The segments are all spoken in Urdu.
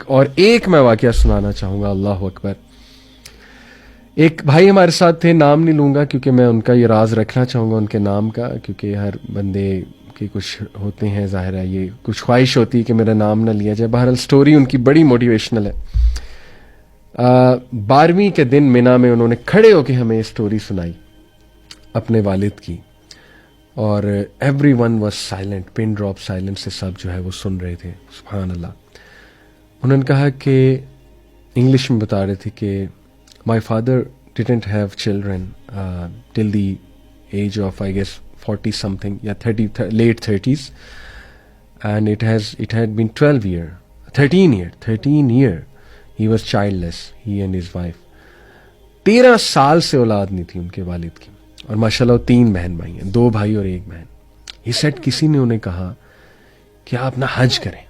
اور ایک میں واقعہ سنانا چاہوں گا. اللہ اکبر. ایک بھائی ہمارے ساتھ تھے, نام نہیں لوں گا کیونکہ میں ان کا یہ راز رکھنا چاہوں گا ان کے نام کا, کیونکہ ہر بندے کے کچھ ہوتے ہیں, ظاہر ہے یہ کچھ خواہش ہوتی ہے کہ میرا نام نہ لیا جائے. بہرحال سٹوری ان کی بڑی موٹیویشنل ہے. 12ویں کے دن مینا میں انہوں نے کھڑے ہو کے ہمیں سٹوری سنائی اپنے والد کی, اور every one was silent, pin drop silent سے سب جو ہے وہ سن رہے تھے. سبحان اللہ. انہوں نے کہا کہ انگلش میں بتا رہے تھے کہ my father didn't have children till the age of I guess 40 something, yeah 30 late 30s, and it had been 13 year he was childless, he and his wife. 13 سال سے اولاد نہیں تھی ان کے والد کی, اور ماشاءاللہ 3 بہن بھائی ہیں, 2 بھائی اور 1 بہن. یہ سیٹ کسی نے انہیں کہا کہ آپ نا حج کریں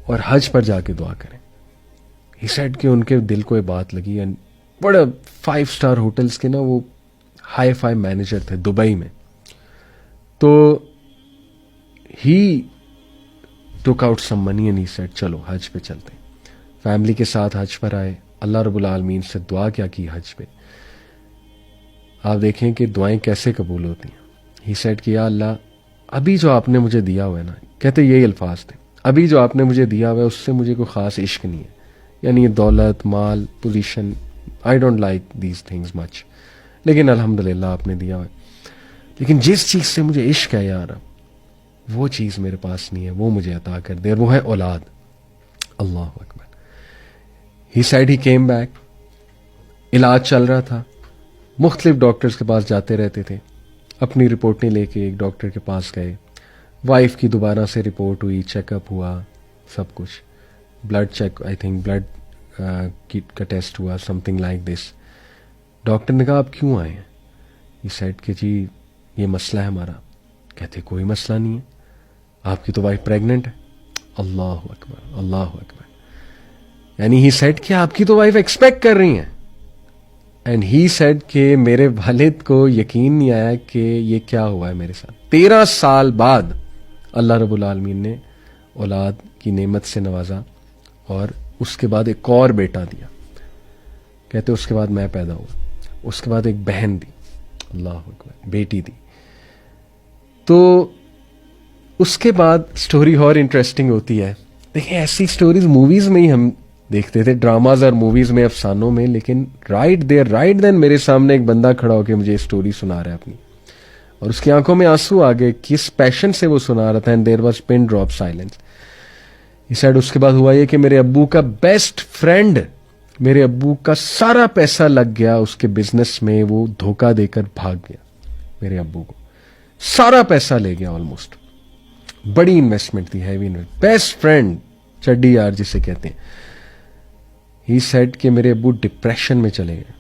اور حج پر جا کے دعا کریں. ہی سیٹ کہ ان کے دل کو یہ بات لگی, اینڈ بڑا 5 اسٹار ہوٹلس کے نا وہ ہائی فائی مینیجر تھے دبئی میں. تو he took out some money and he set چلو حج پہ چلتے ہیں. فیملی کے ساتھ حج پر آئے, اللہ رب العالمین سے دعا کیا کی حج پہ. آپ دیکھیں کہ دعائیں کیسے قبول ہوتی ہیں. ہی سیٹ کہ یا اللہ ابھی جو آپ نے مجھے دیا ہوا ہے نا, کہتے یہی الفاظ تھے, ابھی جو آپ نے مجھے دیا ہوا ہے اس سے مجھے کوئی خاص عشق نہیں ہے, یعنی یہ دولت مال position, I don't like these things much, لیکن الحمدللہ آپ نے دیا ہے. لیکن جس چیز سے مجھے عشق ہے یار وہ چیز میرے پاس نہیں ہے, وہ مجھے عطا کر دے, اور وہ ہے اولاد. اللہ اکبر. He said he came back, علاج چل رہا تھا, مختلف ڈاکٹرز کے پاس جاتے رہتے تھے, اپنی رپورٹیں لے کے ایک ڈاکٹر کے پاس گئے, وائف کی دوبارہ سے رپورٹ ہوئی, چیک اپ ہوا, سب کچھ, blood check, I think blood کا ٹیسٹ ہوا, something like this. Doctor نے کہا آپ کیوں آئے ہیں؟ یہ سیٹ کہ جی یہ مسئلہ ہے ہمارا. کہتے کوئی مسئلہ نہیں ہے, آپ کی تو وائف پریگننٹ ہے. اللہ اکبر, اللہ اکبر. یعنی ہی سیٹ کہ آپ کی تو وائف ایکسپیکٹ کر رہی ہیں. اینڈ ہی سیٹ کہ میرے والد کو یقین نہیں آیا کہ یہ کیا ہوا ہے میرے ساتھ. 13 سال بعد اللہ رب العالمین نے اولاد کی نعمت سے نوازا, اور اس کے بعد ایک اور بیٹا دیا. کہتے اس کے بعد میں پیدا ہوا, اس کے بعد ایک بہن دی, اللہ اکبر, بیٹی دی. تو اس کے بعد سٹوری اور انٹرسٹنگ ہوتی ہے. دیکھیں ایسی سٹوریز موویز میں ہی ہم دیکھتے تھے, ڈراماز اور موویز میں, افسانوں میں, لیکن رائٹ دین میرے سامنے ایک بندہ کھڑا ہو کے مجھے سٹوری سنا رہا ہے اپنی, اور اس کی آنکھوں میں آنسو آ گئے, کس پیشن سے وہ سنا رہا تھا. And there was pin drop silence. اس کے بعد ہوا یہ کہ میرے ابو کا بیسٹ فرینڈ, میرے ابو کا سارا پیسہ لگ گیا اس کے بزنس میں, وہ دھوکہ دے کر بھاگ گیا. میرے ابو کو سارا پیسہ لے گیا آلموسٹ. بڑی انویسٹمنٹ تھی, ہیوی انویسٹمنٹ. بیسٹ فرینڈ, چڈی یار جسے کہتے ہیں. ہی سیڈ کہ میرے ابو ڈپریشن میں چلے گئے,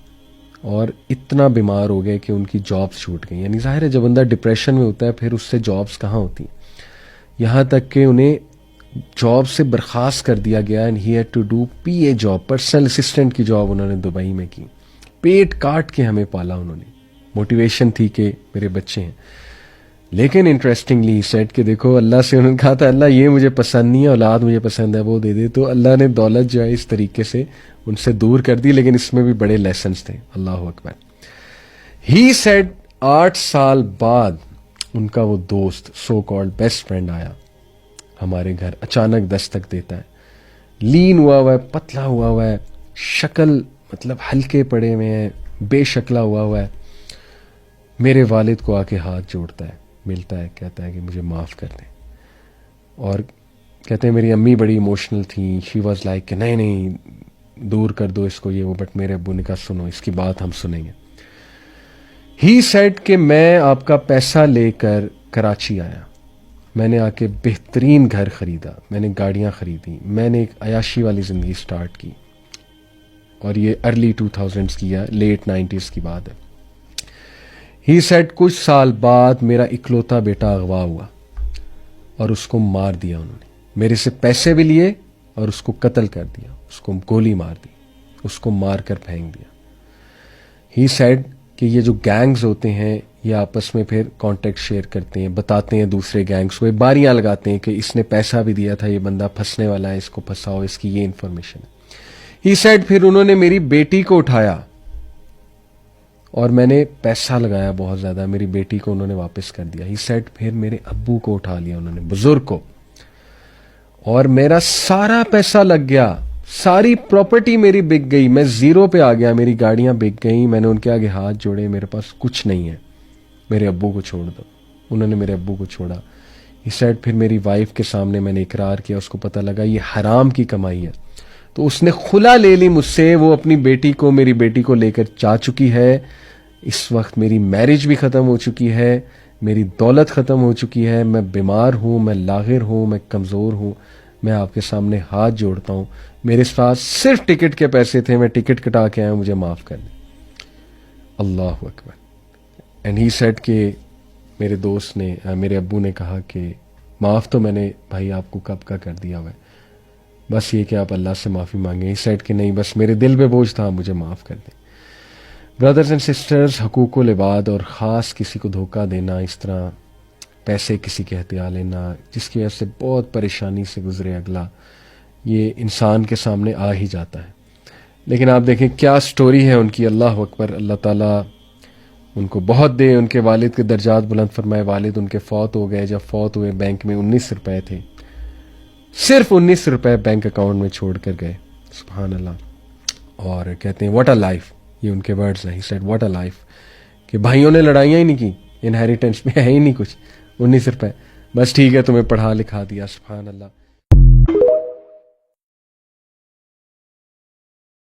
اور اتنا بیمار ہو گئے کہ ان کی جابس چھوٹ گئی. یعنی ظاہر ہے جب بندہ ڈپریشن میں ہوتا ہے پھر اس سے جابس کہاں ہوتی ہیں, یہاں تک کہ انہیں جاب سے برخاست کر دیا گیا. And he had to do P A job, personal assistant کی جاب انہوں نے دبئی میں کی. پیٹ کاٹ کے ہمیں پالا انہوں نے. موٹیویشن تھی کہ میرے بچے ہیں. لیکن انٹرسٹنگلی سیٹ کہ دیکھو اللہ سے انہوں نے کہا تھا اللہ یہ مجھے پسند نہیں ہے, اولاد مجھے پسند ہے, وہ دے دے. تو اللہ نے دولت جو ہے اس طریقے سے ان سے دور کر دی, لیکن اس میں بھی بڑے لیسنس تھے. اللہ اکبر. ہی سیٹ 8 سال بعد ان کا وہ دوست, سو کالڈ بیسٹ فرینڈ, آیا ہمارے گھر. اچانک دستک دیتا ہے, لین ہوا ہے, پتلا ہوا ہے, شکل مطلب ہلکے پڑے ہوئے ہیں, بے شکلا ہوا ہے. میرے والد کو آ کے ہاتھ جوڑتا ہے, ملتا ہے, کہتا ہے کہ مجھے معاف کر دیں. اور کہتے ہیں میری امی بڑی ایموشنل تھیں, شی واز لائک کہ نہیں دور کر دو اس کو, یہ وہ. بٹ میرے ابو نے کہا سنو اس کی بات ہم سنیں گے. ہی سیڈ کہ میں آپ کا پیسہ لے کر کراچی آیا, میں نے آ کے بہترین گھر خریدا, میں نے گاڑیاں خریدی, میں نے ایک عیاشی والی زندگی سٹارٹ کی. اور یہ ارلی 2000s کی ہے, لیٹ 90s کی بات ہے. ہی سیڈ کچھ سال بعد میرا اکلوتا بیٹا اغوا ہوا, اور اس کو مار دیا انہوں نے. میرے سے پیسے بھی لیے اور اس کو قتل کر دیا, اس کو گولی مار دی, اس کو مار کر پھینک دیا. ہی سیڈ کہ یہ جو گینگز ہوتے ہیں یہ آپس میں پھر کانٹیکٹ شیئر کرتے ہیں, بتاتے ہیں دوسرے گینگز کو, یہ باریاں لگاتے ہیں کہ اس نے پیسہ بھی دیا تھا, یہ بندہ پھنسنے والا ہے, اس کو پھنساؤ, اس کی یہ انفارمیشن ہے. ہی سیڈ پھر انہوں نے میری بیٹی کو اٹھایا اور میں نے پیسہ لگایا بہت زیادہ, میری بیٹی کو انہوں نے واپس کر دیا. ہی سیڈ پھر میرے ابو کو اٹھا لیا انہوں نے, بزرگ کو, اور میرا سارا پیسہ لگ گیا, ساری پراپرٹی میری بک گئی, میں زیرو پہ آ گیا, میری گاڑیاں بک گئیں. میں نے ان کے آگے ہاتھ جوڑے, میرے پاس کچھ نہیں ہے, میرے ابو کو چھوڑ دو. انہوں نے میرے ابو کو چھوڑا. ہی سیڈ پھر میری وائف کے سامنے میں نے اقرار کیا, اس کو پتہ لگا یہ حرام کی کمائی ہے, تو اس نے خلا لے لی مجھ سے. وہ اپنی بیٹی کو, میری بیٹی کو لے کر جا چکی ہے. اس وقت میری میرج بھی ختم ہو چکی ہے, میری دولت ختم ہو چکی ہے, میں بیمار ہوں, میں لاغر ہوں, میں کمزور ہوں. میں آپ کے سامنے ہاتھ جوڑتا ہوں, میرے پاس صرف ٹکٹ کے پیسے تھے, میں ٹکٹ کٹا کے آیا, مجھے معاف کر دیں. اللہ اکبر. اینڈ ہی سیڈ کہ میرے دوست نے, میرے ابو نے کہا کہ معاف تو میں نے بھائی آپ کو کب کا کر دیا ہوا ہے, بس یہ کہ آپ اللہ سے معافی مانگیں. ہی سیڈ کہ نہیں, بس میرے دل پہ بوجھ تھا, مجھے معاف کر دیں. برادرز اینڈ سسٹرز, حقوق العباد اور خاص کسی کو دھوکہ دینا, اس طرح پیسے کسی کے ہتھیا لینا جس کی وجہ سے بہت پریشانی سے گزرے اگلا, یہ انسان کے سامنے آ ہی جاتا ہے. لیکن آپ دیکھیں کیا سٹوری ہے ان کی. اللہ اکبر. اللہ تعالیٰ ان کو بہت دے, ان کے والد کے درجات بلند فرمائے. والد ان کے فوت ہو گئے, جب فوت ہوئے بینک میں 19 روپے تھے, صرف 19 روپے بینک اکاؤنٹ میں چھوڑ کر گئے. سبحان اللہ. اور کہتے ہیں واٹ اے لائف, یہ ان کے ورڈز ہیں. He said what a life, کہ بھائیوں نے لڑائیاں ہی نہیں کی, انہیریٹنس میں ہے ہی نہیں کچھ, 19 روپے, بس ٹھیک ہے تمہیں پڑھا لکھا دیا. سبحان اللہ.